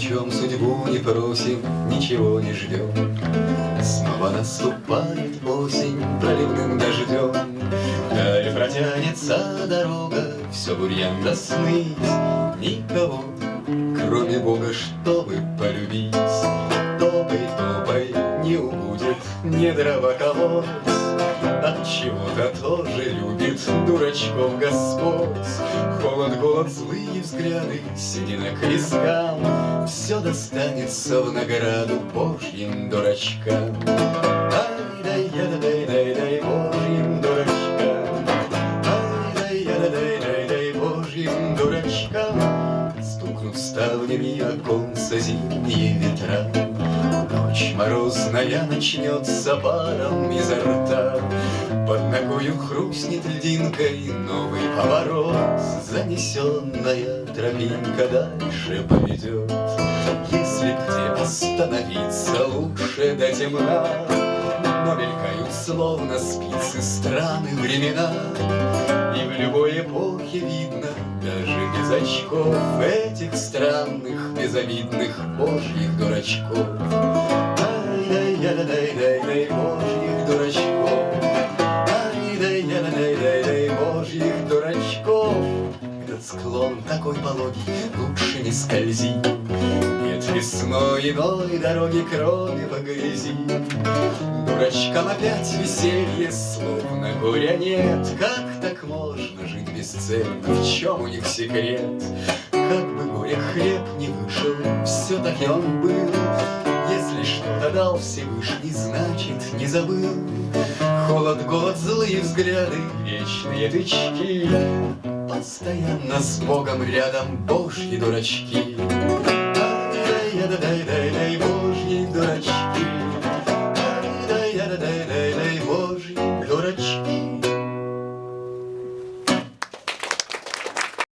чем судьбу не просим, ничего не ждем. Снова наступает осень проливным дождем. Вдаль протянется дорога, все бурьян до сныть. Никого, кроме Бога, чтобы полюбить. Топай, не убудет, не дрова колоть. От чего-то тоже любит дурачков Господь. Холод, голод, злые взгляды, седина к вискам. Все достанется в награду Божьим дурачкам. Ай-дай-яй-дай-дай-дай Божьим дурачкам. Ай-дай-яй-дай-дай-дай Божьим дурачкам. Стукнут ставнями оконца зимние ветра. Ночь морозная начнется паром изо рта. Под ногою хрустнет льдинкой новый поворот. Занесенная тропинка дальше поведет. Если где остановиться, лучше до темна. Но мелькают словно спицы страны времена. И в любой эпохе видно, даже без очков, этих странных, безобидных Божьих дурачков. Ай-дай-яй-дай-дай-дай Божьих дурачков. Ай-дай-яй-дай-дай-дай Божьих дурачков. Этот склон такой пологий, лучше не скользи. Нет весной иной дороги, кроме по грязи. Дурачкам опять веселье, словно горя нет. Как так можно жить бесцельно, в чем у них секрет? Как бы горя хлеб не вышел, все-таки он был. Если что-то дал Всевышний, значит не забыл. Холод, голод, злые взгляды, вечные тычки. Постоянно с Богом рядом Божьи дурачки. Ай-дай-дай-дай-дай Божьи дурачки.